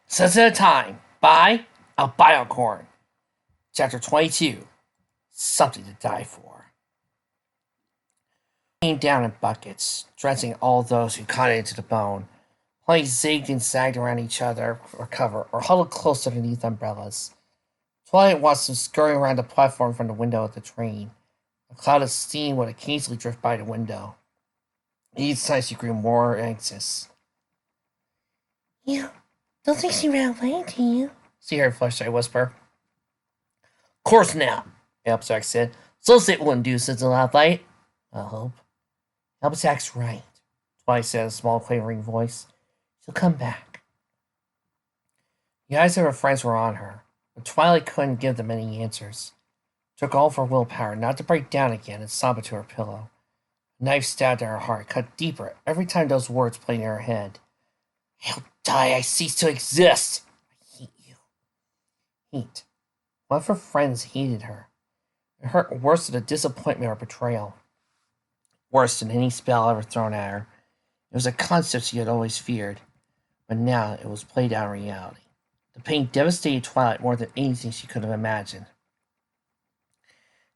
Sunset Time by a Biocorn. Chapter 22. Something to Die For. Came down in buckets, drenching all those who caught it into the bone. Planes zigged and sagged around each other for cover, or huddled close underneath umbrellas. Twilight watched them scurrying around the platform from the window of the train. A cloud of steam would occasionally drift by the window. Each time she grew more anxious. "You don't think she ran away, do you?" she heard Fleshlight whisper. "Course not," Abstract said. "Celestia wouldn't do such a loud light. I hope." "Abstract's right," Twilight said in a small, quavering voice. "She'll come back." The eyes of her friends were on her, but Twilight couldn't give them any answers. It took all of her willpower not to break down again and sob into her pillow. A knife stabbed at her heart, cut deeper every time those words played in her head. "I'll die, I cease to exist. I hate you." Hate. One of her friends hated her. It hurt worse than the disappointment or betrayal. Worse than any spell ever thrown at her. It was a concept she had always feared, but now it was played out in reality. The pain devastated Twilight more than anything she could have imagined.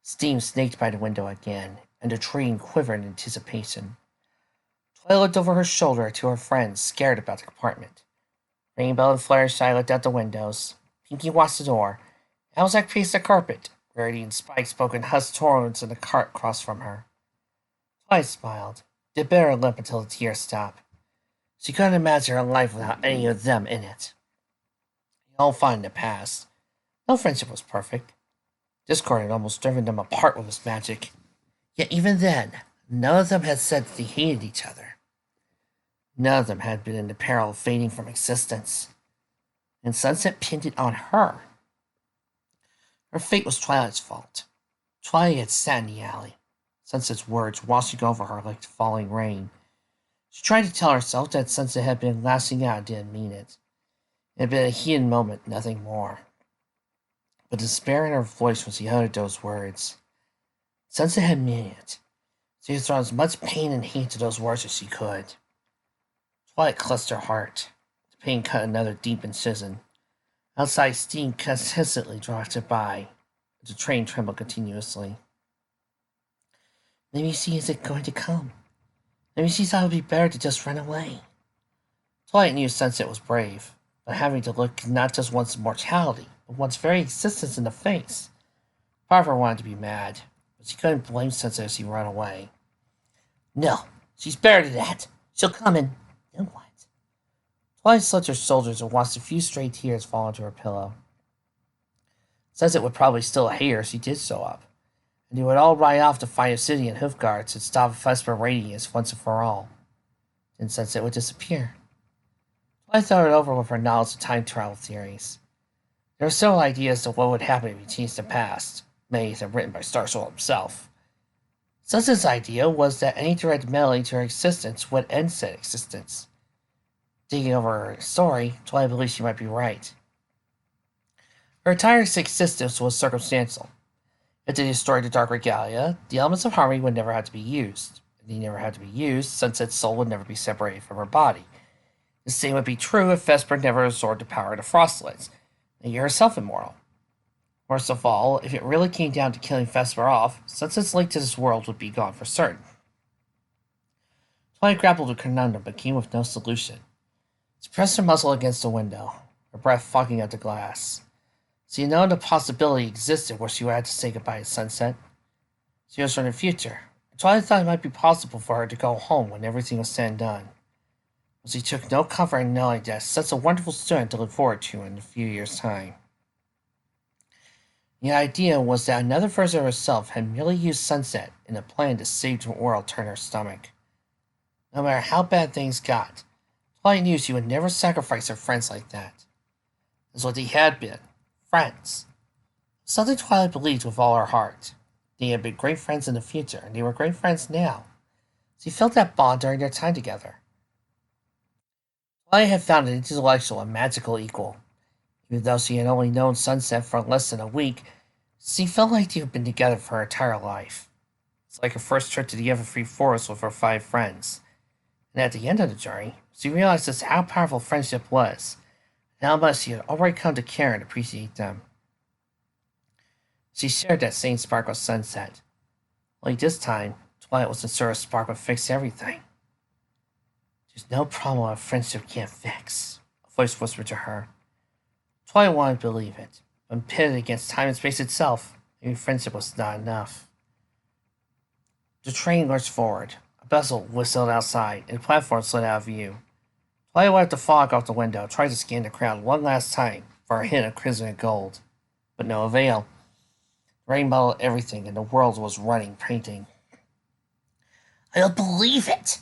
Steam snaked by the window again, and the train quivered in anticipation. Twilight looked over her shoulder to her friends, scared about the compartment. Rainbow and Fluttershy looked out the windows. Pinkie watched the door. Alzac paced the carpet. Rarity and Spike spoke in hushed tones in the cart across from her. Twilight smiled. It bit her lip until the tears stopped. She couldn't imagine her life without any of them in it. They all fought in the past. No friendship was perfect. Discord had almost driven them apart with its magic. Yet even then, none of them had said that they hated each other. None of them had been in the peril of fading from existence. And Sunset pinned it on her. Her fate was Twilight's fault. Twilight had sat in the alley, Sunset's words washing over her like falling rain. She tried to tell herself that Sunset had been lashing out and didn't mean it. It had been a heated moment, nothing more. But despair in her voice when she uttered those words. Sunset had meant it. She had thrown as much pain and hate to those words as she could. Twilight clutched her heart. The pain cut another deep incision. Outside, steam consistently drifted by. The train trembled continuously. Maybe she isn't going to come. Maybe she thought it would be better to just run away. Twilight knew Sunset was brave, but having to look not just one's mortality, but one's very existence in the face. Part of her wanted to be mad, but she couldn't blame Sunset as she ran away. No, she's better than that. She'll come and... Then what? Twilight slipped her shoulders and watched a few stray tears fall into her pillow. Sunset would probably still hate her if she did show up, and he would all ride off to find Obsidian hoof guards and stop Vesper Radius once and for all. Then Sunset would disappear. Twilight thought it over with her knowledge of time travel theories. There were several ideas of what would happen if he changed the past, many of them written by Starsoul himself. Sunset's idea was that any direct meddling to her existence would end said existence. Digging over her story, Twilight believed she might be right. Her entire existence was circumstantial. If they destroyed the Dark Regalia, the elements of harmony would never have to be used. If they never had to be used, Sunset's soul would never be separated from her body. The same would be true if Vesper never absorbed the power of the Frostlights, making herself immortal. Worst of all, if it really came down to killing Vesper off, Sunset's link to this world would be gone for certain. Twilight grappled with conundrum but came with no solution. She pressed her muzzle against the window, her breath fogging up the glass. She had known the possibility existed where she would have to say goodbye to Sunset. She was from the future, and Twilight thought it might be possible for her to go home when everything was said and done. But she took no comfort in knowing that such a wonderful student to look forward to in a few years' time. The idea was that another version of herself had merely used Sunset in a plan to save the world turn her stomach. No matter how bad things got, Twilight knew she would never sacrifice her friends like that. That's what they had been. Friends. Something Twilight believed with all her heart. They had been great friends in the future, and they were great friends now. She felt that bond during their time together. Twilight had found an intellectual and magical equal. Even though she had only known Sunset for less than a week, she felt like they had been together for her entire life. It's like her first trip to the Everfree Forest with her 5 friends. And at the end of the journey, she realized just how powerful friendship was, and how much he had already come to care and appreciate them. She shared that same spark with Sunset. Only this time, Twilight was the sort of spark that would fix everything. There's no problem a friendship can't fix, a voice whispered to her. Twilight wanted to believe it, but pitted against time and space itself, maybe friendship was not enough. The train lurched forward. A bezel whistled outside, and the platform slid out of view. Twilight wiped the fog off the window, tried to scan the crowd one last time for a hint of crimson and gold, but no avail. The rain muddled everything, and the world was running, painting. I don't believe it,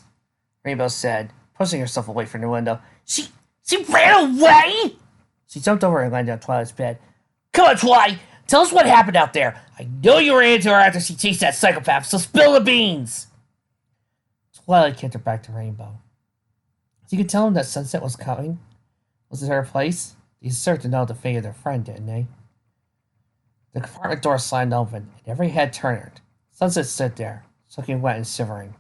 Rainbow said, pushing herself away from the window. She ran away? She jumped over and landed on Twilight's bed. Come on, Twilight! Tell us what happened out there. I know you ran into her after she chased that psychopath, so spill the beans! Twilight kicked her back to Rainbow. She could tell him that Sunset was coming. Was it her place? They deserved to know the fate of their friend, didn't they? The compartment door slammed open, and every head turned. Sunset stood there, soaking wet and shivering.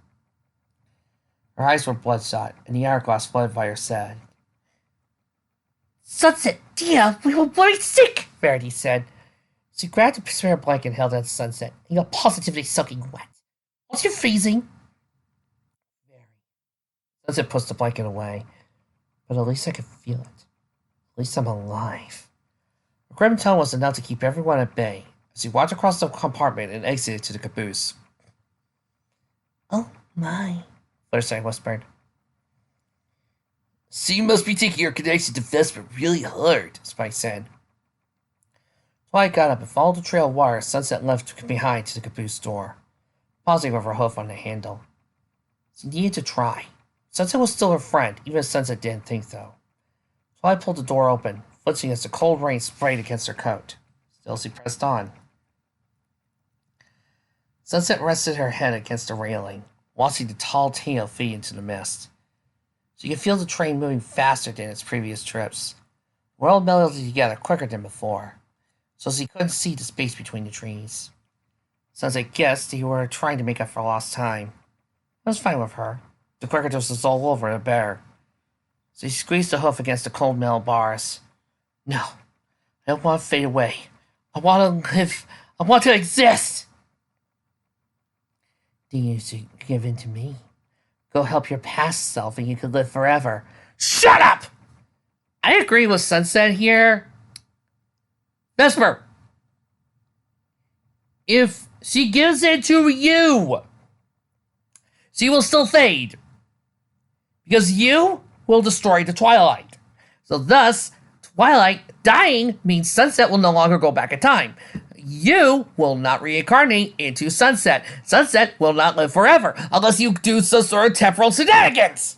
Her eyes were bloodshot, and the hourglass flooded by her side. Sunset, dear, we were worried sick, Verity said. She grabbed a spare blanket and held it at Sunset, and you're positively soaking wet. Aren't you freezing? Very. Sunset pushed the blanket away, but at least I could feel it. At least I'm alive. Her grim tone was enough to keep everyone at bay, as he walked across the compartment and exited to the caboose. Oh my, Fluttershy whispered. So you must be taking your connection to Vesper really hard, Spike said. Twilight got up and followed the trail of wire Sunset left behind to the caboose door, pausing with her hoof on the handle. She needed to try. Sunset was still her friend, even if Sunset didn't think so. Twilight pulled the door open, flinching as the cold rain sprayed against her coat. Still, she pressed on. Sunset rested her head against the railing, watching the tall tail fade into the mist. She could feel the train moving faster than its previous trips. The world melded together quicker than before, so she couldn't see the space between the trees. Sunset guessed they were trying to make up for lost time. It was fine with her. The quicker this was all over, the better. So she squeezed the hoof against the cold metal bars. No, I don't want to fade away. I want to live. I want to exist. Then you should give in to me. Go help your past self and you could live forever. Shut up! I agree with Sunset here. Vesper! If she gives in to you, she will still fade. Because you will destroy the Twilight. So thus, Twilight dying means Sunset will no longer go back in time. You will not reincarnate into Sunset. Sunset will not live forever unless you do some sort of temporal shenanigans.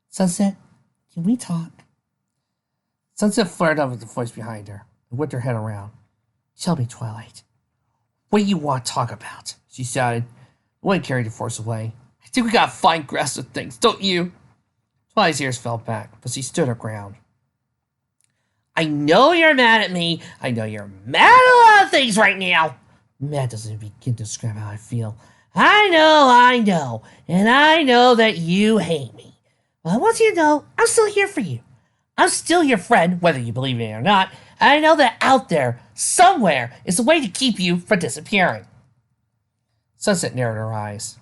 Sunset, can we talk? Sunset flared up with the voice behind her and whipped her head around. Tell me, Twilight, what do you want to talk about? She shouted. The wind carried the force away. I think we got a fine grasp of things, don't you? Twilight's ears fell back, but she stood her ground. I know you're mad at me. I know you're mad at a lot of things right now. Mad doesn't begin to describe how I feel. I know. And I know that you hate me. Well, I want you to know I'm still here for you. I'm still your friend, whether you believe it or not. And I know that out there, somewhere, is a way to keep you from disappearing. Sunset narrowed her eyes.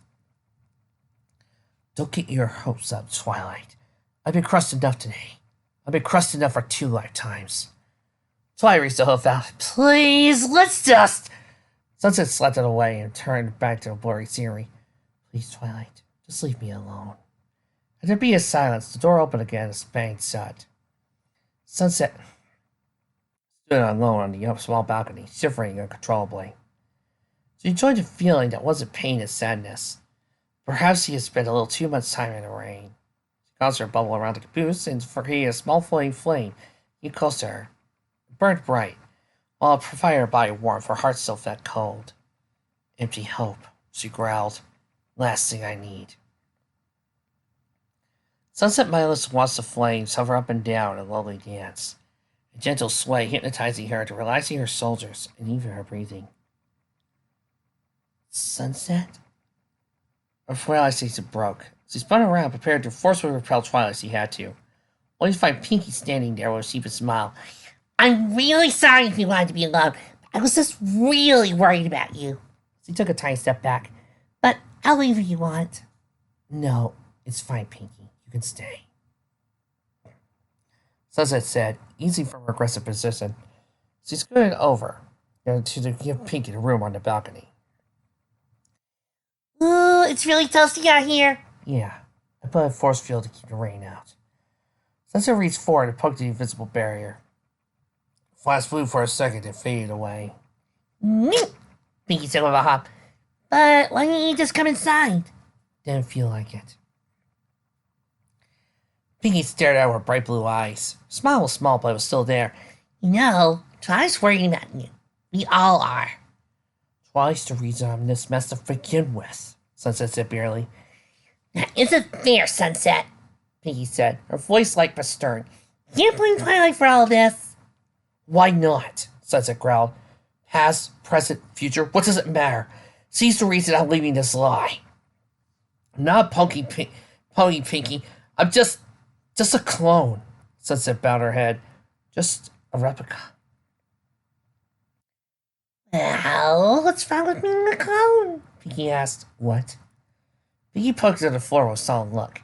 Don't get your hopes up, Twilight. I've been crushed enough today. I've been crushed enough for 2 lifetimes. Twilight reached a hoof out. Please, let's just... Sunset slapped it away and turned back to the blurry scenery. Please, Twilight, just leave me alone. And there be a silence. The door opened again and banged shut. Sunset stood alone on the small balcony, shivering uncontrollably. She enjoyed the feeling that wasn't pain and sadness. Perhaps she had spent a little too much time in the rain. She caused her bubble around the caboose and created a small floating flame. He close to her. It burned bright, while it provided her body warmth. Her heart still felt cold. Empty hope, she growled. Last thing I need. Sunset mindless watched the flames hover up and down in a lovely dance, a gentle sway hypnotizing her to relaxing her shoulders and even her breathing. Sunset? Her realization broke. She spun around, prepared to forcefully repel Twilight as she had to. only to find Pinky standing there with a sheepish smile. I'm really sorry if you wanted to be alone. I was just really worried about you. He took a tiny step back. But I'll leave if you want. No, it's fine, Pinky. You can stay. Sunset said, easing from her aggressive position. She scooted over to give Pinky the room on the balcony. Ooh, it's really toasty out here. Yeah, I put a force field to keep the rain out. Sunset reached forward and poked the invisible barrier. Flash flew for a second and faded away. Pinky said with a hop. But why didn't you just come inside? Didn't feel like it. Pinky stared at her with bright blue eyes. Her smile was small, but it was still there. You know, Twilight's worrying about you. We all are. Twilight's the reason I'm in this mess to begin with, Sunset said barely. That isn't fair, Sunset, Pinky said, her voice light but stern. You can't blame Twilight for all this. Why not? Sunset growled. Past, present, future, what does it matter? She's the reason I'm leaving this lie. I'm not a pony Pinky. I'm just a clone. Sunset bowed her head. Just a replica. Well, what's wrong with being a clone? Pinky asked. What? Pinky poked at the floor with a solemn look.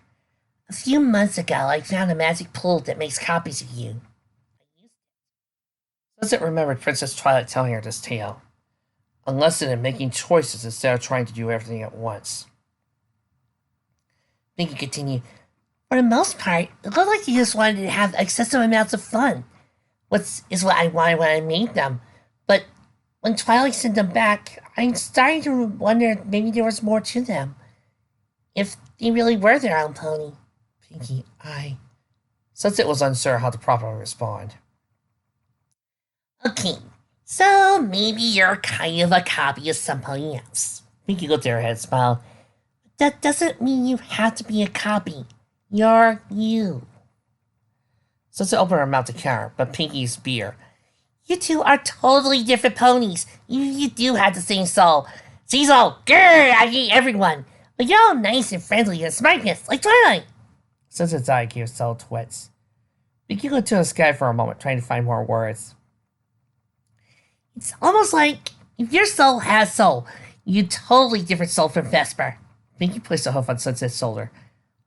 A few months ago, I found a magic pool that makes copies of you. Sunset remembered Princess Twilight telling her this tale. A lesson in making choices instead of trying to do everything at once. Pinky continued, for the most part, it looked like you just wanted to have excessive amounts of fun. What I wanted when I made them. But when Twilight sent them back, I'm starting to wonder if maybe there was more to them. If they really were their own pony. Pinky, Sunset was unsure how to properly respond. Okay, so maybe you're kind of a copy of somebody else. Pinky looked at her head and smiled. That doesn't mean you have to be a copy. You're you. Sunset opened her mouth to counter, but Pinky's beer. You two are totally different ponies. You do have the same soul. Cecil, grrr, I hate everyone. But you're all nice and friendly and smartness, like Twilight. Sunset's eye gave subtle twits. Pinky looked to the sky for a moment, trying to find more words. It's almost like if your soul has soul, you're totally different soul from Vesper. Pinky placed a hoof on Sunset's shoulder.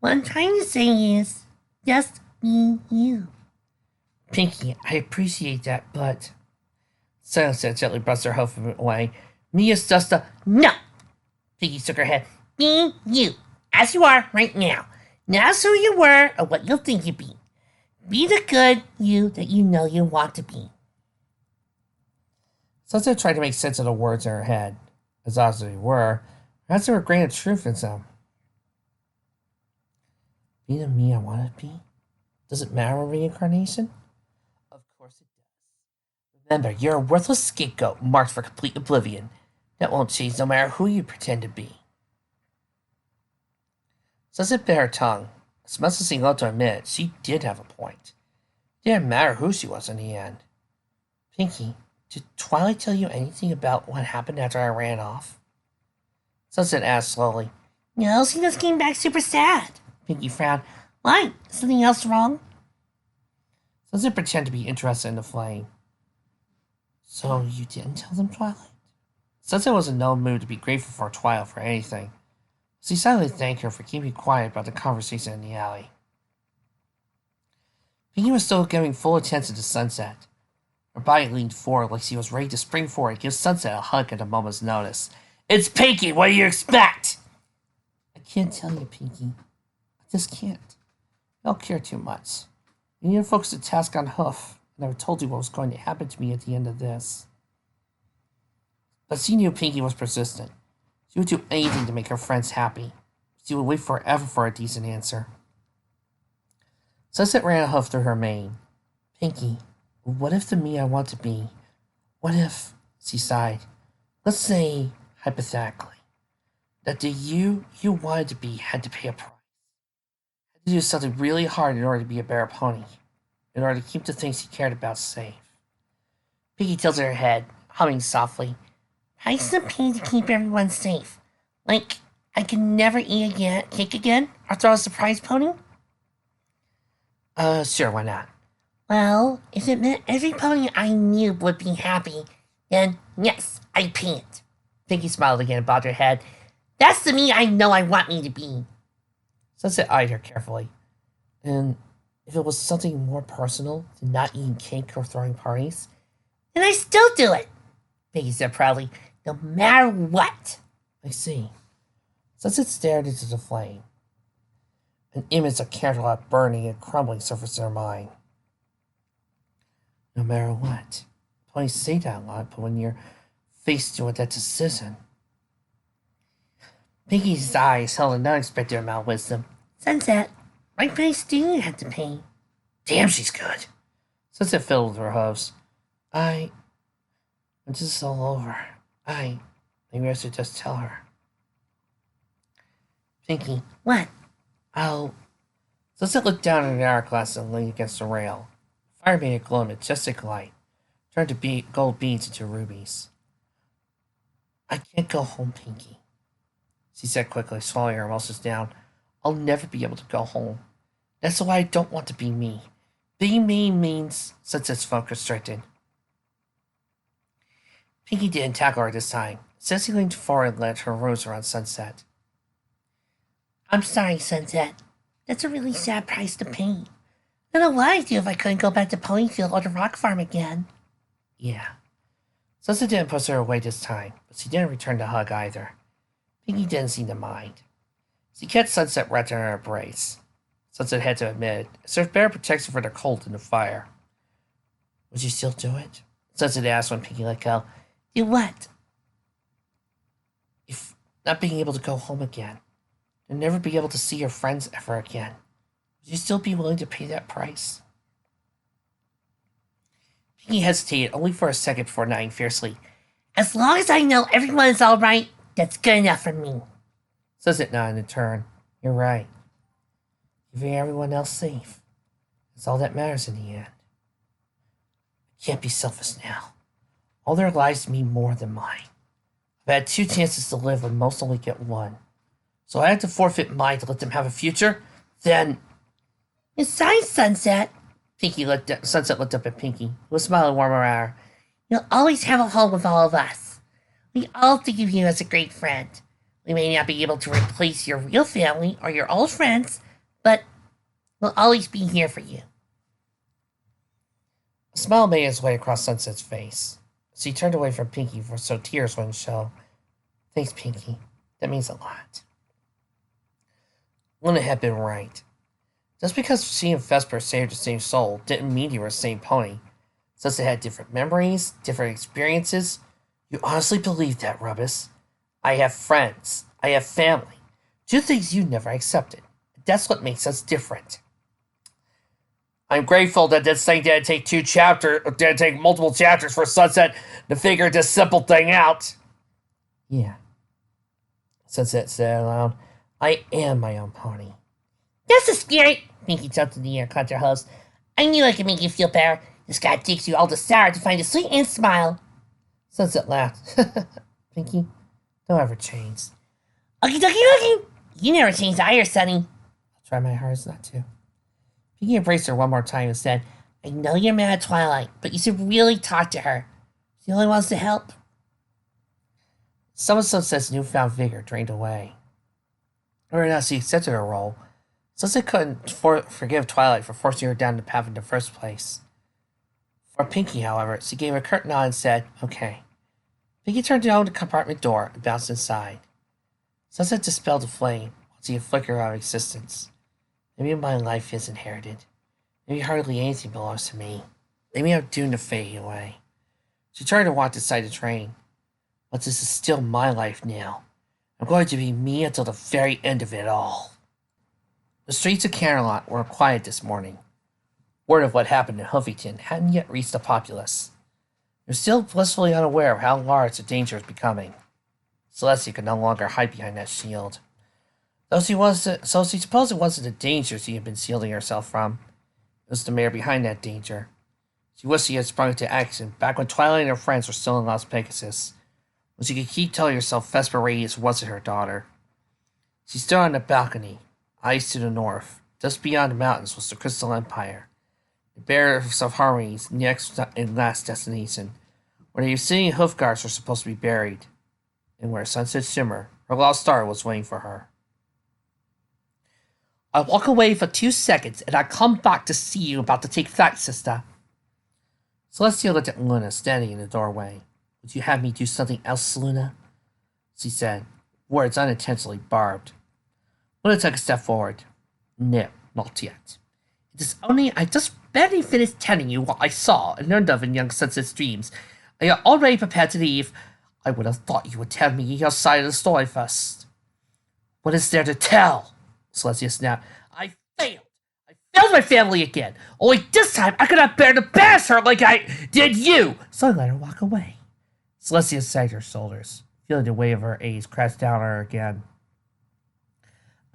What I'm trying to say is, just be you. Pinky, I appreciate that, but... Sunset gently brushed her hoof away. Me is just a... No! Pinky shook her head. Be you, as you are right now. Not who you were or what you'll think you be. Be the good you that you know you want to be. Sunset tried to make sense of the words in her head. As odd as they were, perhaps there were grain of truth in them. Be the me I want to be? Does it matter a reincarnation? Of course it does. Remember, you're a worthless scapegoat marked for complete oblivion. That won't change no matter who you pretend to be. Sunset bit her tongue. As much as he loved to admit, she did have a point. It didn't matter who she was in the end. Pinky, did Twilight tell you anything about what happened after I ran off? Sunset asked slowly. No, she just came back super sad. Pinky frowned. Why? Is something else wrong? Sunset pretended to be interested in the flame. So you didn't tell them, Twilight? Sunset was in no mood to be grateful for Twilight for anything. She silently thanked her for keeping quiet about the conversation in the alley. Pinky was still giving full attention to Sunset. Her body leaned forward like she was ready to spring forward and give Sunset a hug at a moment's notice. It's Pinky! What do you expect? I can't tell you, Pinky. I just can't. I don't care too much. You need to focus the task on Hoof. I never told you what was going to happen to me at the end of this. But she knew Pinky was persistent. She would do anything to make her friends happy. She would wait forever for a decent answer. Sunset ran a hoof through her mane. Pinky, what if the me I want to be? What if, she sighed, let's say, hypothetically, that the you wanted to be had to pay a price. Had to do something really hard in order to be a better pony. In order to keep the things he cared about safe. Pinky tilted her head, humming softly. Price and pay to keep everyone safe. Like, I can never eat cake again, or throw a surprise pony? Sure, why not? Well, if it meant every pony I knew would be happy, then yes, I paint. Pinky smiled again and bobbed her head. That's the me I know I want me to be. Sunset eyed her carefully. And if it was something more personal than not eating cake or throwing parties? And I still do it, Pinky said proudly, no matter what. I see. Sunset stared into the flame. An image of candlelight burning and crumbling surfaced in her mind. No matter what. Ponies say that a lot, but when you're faced with that decision. Pinky's eyes held an unexpected amount of wisdom. Sunset, my price do you have to pay? Damn, she's good. Sunset fiddled with her hooves. When this is all over, maybe I should just tell her. Pinky. What? Sunset looked down at an hourglass and leaned against the rail. Fire made it glow in majestic light, turned to gold beads into rubies. I can't go home, Pinky, she said quickly, swallowing her emotions down. I'll never be able to go home. That's why I don't want to be me. Being me means Sunset's focus straightened. Pinky didn't tackle her this time. Instead, she leaned forward and let her rose around Sunset. I'm sorry, Sunset. That's a really sad price to pay. I don't know what I'd do if I couldn't go back to Ponyfield or the Rock Farm again. Yeah. Sunset didn't push her away this time, but she didn't return the hug either. Pinky didn't seem to mind. She kept Sunset wrapped in her embrace. Sunset had to admit, it served better protection for the cold than the fire. Would you still do it? Sunset asked when Pinky let go. Do what? If not being able to go home again, and never be able to see your friends ever again, would you still be willing to pay that price? Pinky hesitated only for a second before nodding fiercely. As long as I know everyone is all right, that's good enough for me. Sunset nodded in turn. You're right. Keeping everyone else safe. That's all that matters in the end. I can't be selfish now. All their lives mean more than mine. I've had 2 chances to live when most only get 1. So I had to forfeit mine to let them have a future? Then... Besides, Sunset, Sunset looked up at Pinky, who was smiling warmer at her. You'll always have a home with all of us. We all think of you as a great friend. We may not be able to replace your real family or your old friends, but we'll always be here for you. A smile made its way across Sunset's face. She turned away from Pinky so tears wouldn't show. Thanks, Pinky. That means a lot. Luna had been right. Just because she and Vesper shared the same soul didn't mean you were the same pony. Since they had different memories, different experiences. You honestly believe that, Rubbis? I have friends. I have family. 2 things you never accepted. That's what makes us different. I'm grateful that this thing didn't take multiple chapters for Sunset to figure this simple thing out. Yeah. Sunset said aloud, I am my own pony. That's the spirit! Pinky jumped in the air, caught her hooves. I knew I could make you feel better. This guy takes you all the sour to find a sweet and smile. Sunset laughed. Pinky, don't ever change. Okie dokie dokie! You never changed either, Sonny. I'll try my hardest not to. Pinky embraced her one more time and said, I know you're mad at Twilight, but you should really talk to her. She only wants to help. Some of Sunset's newfound vigor drained away. Whether or not she accepted her role, Sunset couldn't forgive Twilight for forcing her down the path in the first place. For Pinky, however, she gave a curt nod and said, okay. Pinky turned down the compartment door and bounced inside. Sunset dispelled the flame, watching it flicker out of existence. Maybe my life is inherited. Maybe hardly anything belongs to me. Maybe I'm doomed to fade away. She turned and walked inside the train. But this is still my life now. I'm going to be me until the very end of it all. The streets of Camelot were quiet this morning. Word of what happened in Huffington hadn't yet reached the populace. They're still blissfully unaware of how large the danger is becoming. Celestia could no longer hide behind that shield. So she supposed it wasn't the danger she had been shielding herself from. It was the mayor behind that danger. She wished she had sprung into action back when Twilight and her friends were still in Las Pegasus, when she could keep telling herself Vesper Radius wasn't her daughter. She stood on the balcony, eyes to the north, Just beyond the mountains was the Crystal Empire, the bearers of Harmony's next and last destination, where the Obsidian Hoofguards were supposed to be buried, and where Sunset Shimmer, her lost star, was waiting for her. I walk away for 2 seconds, and I come back to see you about to take flight, sister. Celestia looked at Luna, standing in the doorway. Would you have me do something else, Luna? She said, words unintentionally barbed. Luna took a step forward. No, not yet. It is only I just barely finished telling you what I saw and learned of in young Sunset's dreams, and you're already prepared to leave. I would have thought you would tell me your side of the story first. What is there to tell? Celestia snapped. I failed. I failed my family again. Only this time I could not bear to bash her like I did you. So I let her walk away. Celestia sagged her shoulders, feeling the weight of her age crash down on her again.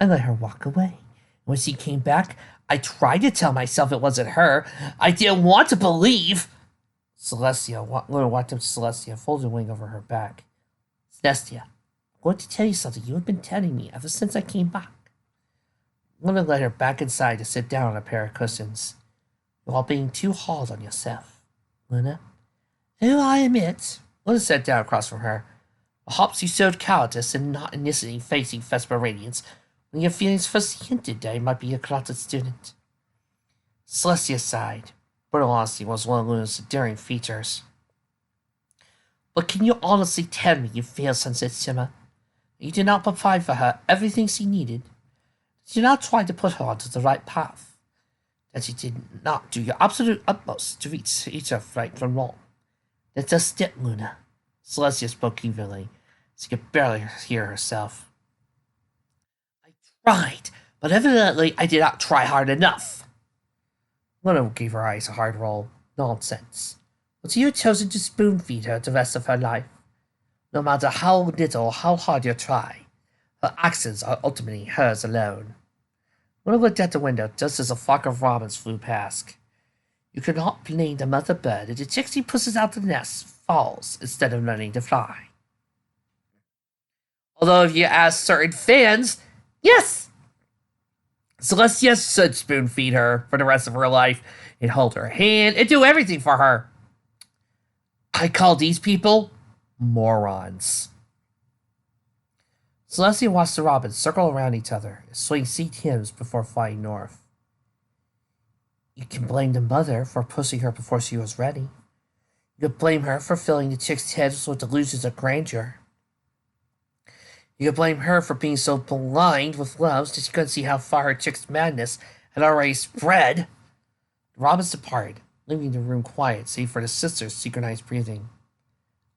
I let her walk away. When she came back, I tried to tell myself it wasn't her. I didn't want to believe. Luna walked up to Celestia, folded a wing over her back. Celestia, I'm going to tell you something you have been telling me ever since I came back. Luna led her back inside to sit down on a pair of cushions. You're all being too hard on yourself, Luna. I admit, Luna sat down across from her. Perhaps you showed cowardice and not initially facing Vesper Radiance when your feelings first hinted that he might be a corrupted student. Celestia sighed. Brutal honesty was one of Luna's endearing features. But can you honestly tell me you failed Sunset Shimmer? You did not provide for her everything she needed? Did you not try to put her onto the right path? That you did not do your absolute utmost to reach each of right from wrong? That's just it, Luna. Celestia spoke evenly. She could barely hear herself. I tried, but evidently I did not try hard enough. Luna gave her eyes a hard roll. Nonsense. But you had chosen to spoon-feed her the rest of her life. No matter how little or how hard you try, her actions are ultimately hers alone. Luna looked out the window just as a flock of robins flew past. You cannot blame the mother bird if the chick she pushes out the nest falls instead of learning to fly. Although if you ask certain fans, yes! Celestia should spoon-feed her for the rest of her life and hold her hand and do everything for her. I call these people morons. Celestia watched the robins circle around each other and swing seat hymns before flying north. You can blame the mother for pushing her before she was ready. You could blame her for filling the chick's heads with delusions of grandeur. You could blame her for being so blind with love that she couldn't see how far her chick's madness had already spread. The robins departed, leaving the room quiet save for the sisters' synchronized breathing.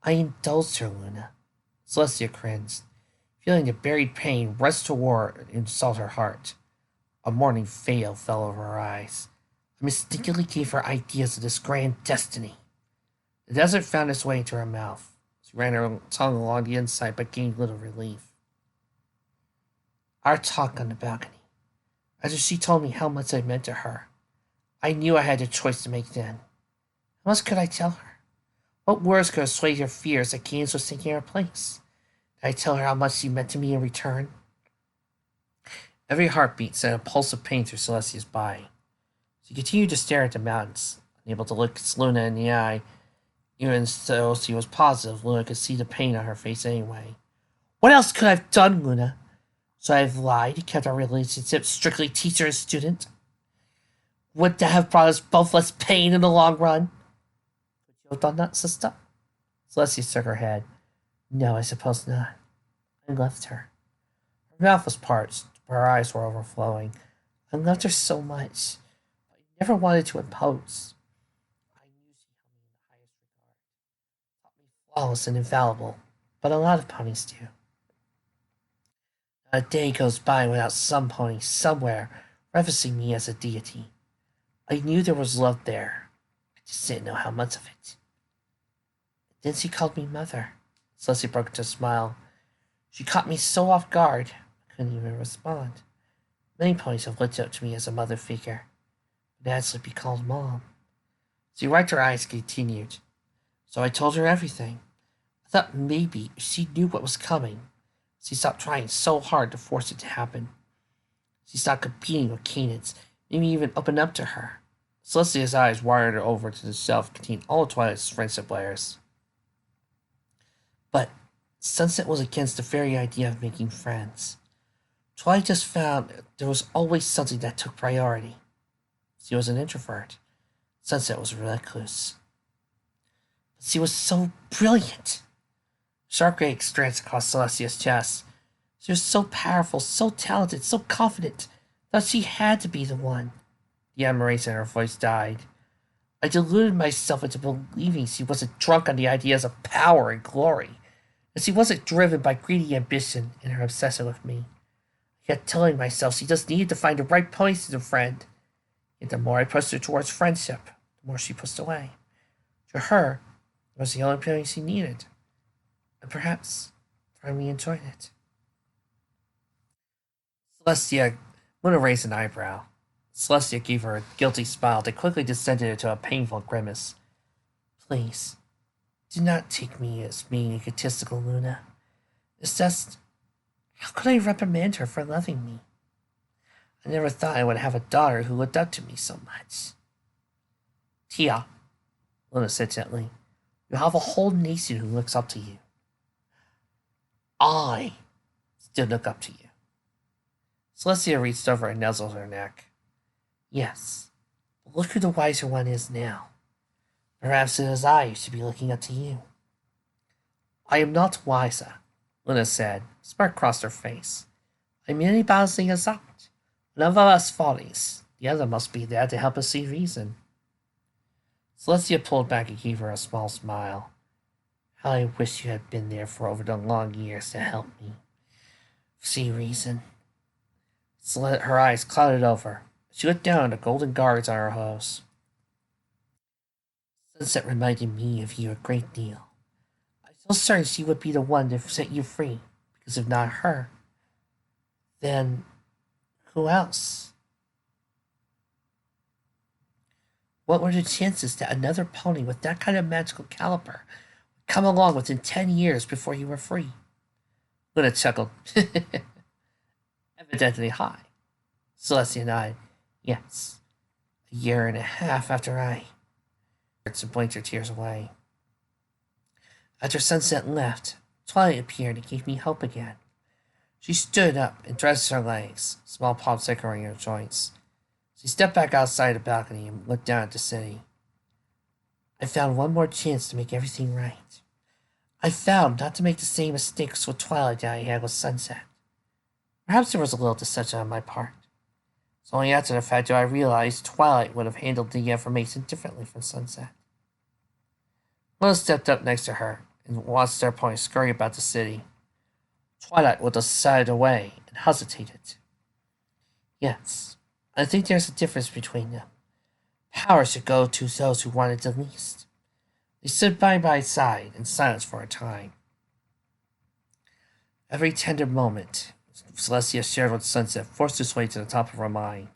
I indulged her, Luna. Celestia cringed, feeling the buried pain rush toward and assault her heart. A morning veil fell over her eyes. I mistakenly gave her ideas of this grand destiny. The desert found its way into her mouth. She ran her tongue along the inside but gained little relief. Our talk on the balcony. After she told me how much I meant to her, I knew I had a choice to make then. How else could I tell her? What words could assuage her fears that Gaines was taking her place? Did I tell her how much she meant to me in return? Every heartbeat sent a pulse of pain through Celestia's body. She continued to stare at the mountains, unable to look Luna in the eye, even though she was positive Luna could see the pain on her face anyway. What else could I have done, Luna? So I have lied, kept our relationship strictly teacher and student? Would that have brought us both less pain in the long run? Would you have done that, sister? Celestia shook her head. No, I suppose not. I loved her. Her mouth was parched, but her eyes were overflowing. I loved her so much, but I never wanted to impose. I knew she held me in the highest regard, thought me flawless and infallible, but a lot of ponies do. Not a day goes by without some pony somewhere reverencing me as a deity. I knew there was love there. I just didn't know how much of it. Then she called me mother. Celestia broke into a smile. She caught me so off guard, I couldn't even respond. Many ponies have looked up to me as a mother figure, but actually be called mom. She wiped her eyes and continued. So I told her everything. I thought maybe if she knew what was coming, she stopped trying so hard to force it to happen. She stopped competing with Cadence, maybe even opened up to her. Celestia's eyes wandered over to the shelf containing all of Twilight's friendship letters. But Sunset was against the very idea of making friends. Twilight just found there was always something that took priority. She was an introvert. Sunset was a recluse. But she was so brilliant. Sharp gray strands across Celestia's chest. She was so powerful, so talented, so confident that she had to be the one. The admiration in her voice died. I deluded myself into believing she wasn't drunk on the ideas of power and glory, and she wasn't driven by greedy ambition in her obsession with me. I kept telling myself she just needed to find the right place as a friend. Yet the more I pushed her towards friendship, the more she pushed away. To her, it was the only feeling she needed, and perhaps finally enjoyed it. Celestia Luna raised an eyebrow. Celestia gave her a guilty smile that quickly descended into a painful grimace. Please, do not take me as being egotistical, Luna. It's just, how could I reprimand her for loving me? I never thought I would have a daughter who looked up to me so much. Tia, Luna said gently, you have a whole nation who looks up to you. I still look up to you. Celestia reached over and nuzzled her neck. Yes, but look who the wiser one is now. Perhaps it is I who should be looking up to you. I am not wiser, Luna said. A smirk crossed her face. I'm merely balancing us out. One of us follies, the other must be there to help us see reason. Celestia pulled back and gave her a small smile. How I wish you had been there for over the long years to help me see reason. Her eyes clouded over. She looked down at the golden guards on her hose. Sunset reminded me of you a great deal. I feel certain she would be the one to set you free, because if not her, then who else? What were the chances that another pony with that kind of magical caliber would come along within 10 years before you were free? Luna chuckled. Evidently high. Celestia nodded. Yes. A year and a half after I... and blinked her tears away. After Sunset left, Twilight appeared and gave me hope again. She stood up and dressed her legs, small palms tickling her joints. She stepped back outside the balcony and looked down at the city. I found one more chance to make everything right. I vowed not to make the same mistakes with Twilight that I had with Sunset. Perhaps there was a little deception on my part. It's only after the fact that I realized Twilight would have handled the information differently from Sunset. Luna stepped up next to her and watched their pony scurry about the city. Twilight would have sighed away and hesitated. Yes, I think there's a difference between them. Power should go to those who want it the least. They stood by side in silence for a time. Every tender moment Celestia shared with Sunset forced its way to the top of her mind.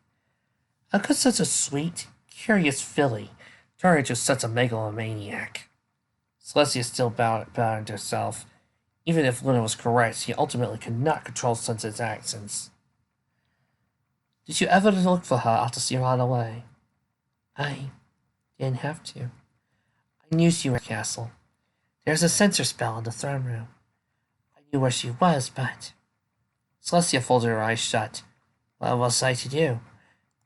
How could such a sweet, curious filly turn into such a megalomaniac? Celestia still bound herself. Even if Luna was correct, she ultimately could not control Sunset's actions. Did you ever look for her after she ran away? I didn't have to. I knew she was in the castle. There's a sensor spell in the throne room. I knew where she was, but... Celestia folded her eyes shut. What was I to do?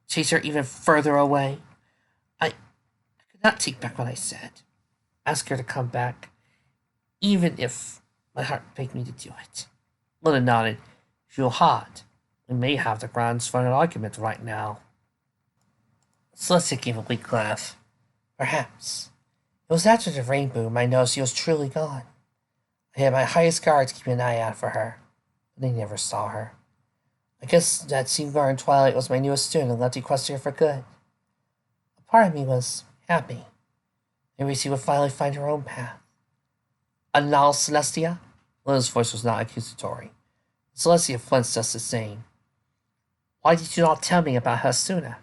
Chase her even further away? I could not take back what I said. Ask her to come back, even if my heart begged me to do it. Luna nodded. Feel hard. We may have the grounds for an argument right now. Celestia gave a weak laugh. Perhaps. It was after the rain boom I noticed she was truly gone. I had my highest guards keeping an eye out for her. They never saw her. I guess that Seaguard in Twilight was my newest student and left Equestria for good. A part of me was happy. Maybe she would finally find her own path. And now, Celestia? Luna's voice was not accusatory. Celestia flinched just the same. Why did you not tell me about her sooner?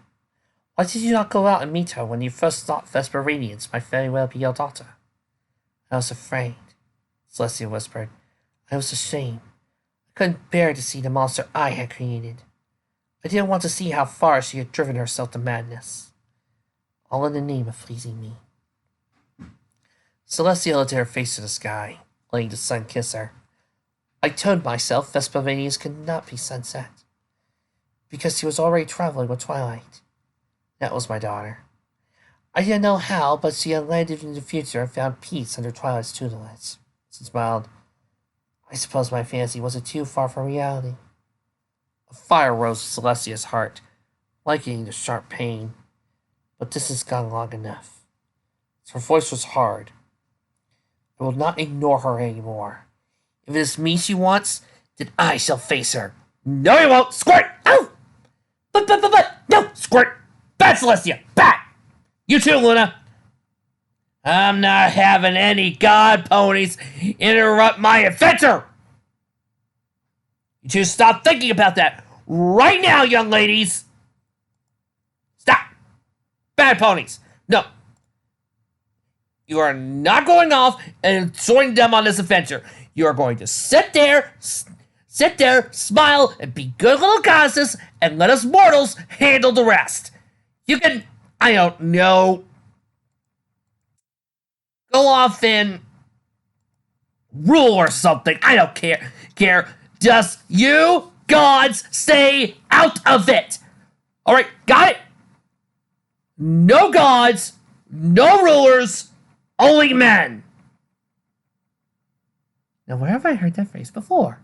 Why did you not go out and meet her when you first thought Vesper Radiance might very well be your daughter? I was afraid, Celestia whispered. I was ashamed. I couldn't bear to see the monster I had created. I didn't want to see how far she had driven herself to madness, all in the name of pleasing me. Celestia lifted her face to the sky, letting the sun kiss her. I told myself Vespavanius could not be sunset, because he was already traveling with Twilight. That was my daughter. I didn't know how, but she had landed in the future and found peace under Twilight's tutelage. She smiled. I suppose my fancy wasn't too far from reality. A fire rose in Celestia's heart, likening the sharp pain. But this has gone long enough. Her voice was hard. I will not ignore her anymore. If it is me she wants, then I shall face her. No, you won't! Squirt! Oh! But, no! Squirt! Bad, Celestia! Bad! You too, Luna! I'm not having any god ponies interrupt my adventure! You two stop thinking about that right now, young ladies! Stop! Bad ponies! No. You are not going off and joining them on this adventure. You are going to sit there, smile, and be good little goddesses, and let us mortals handle the rest. You can, I don't know, go off and rule or something. I don't care. Just you gods stay out of it. All right, got it? No gods, no rulers, only men. Now, where have I heard that phrase before?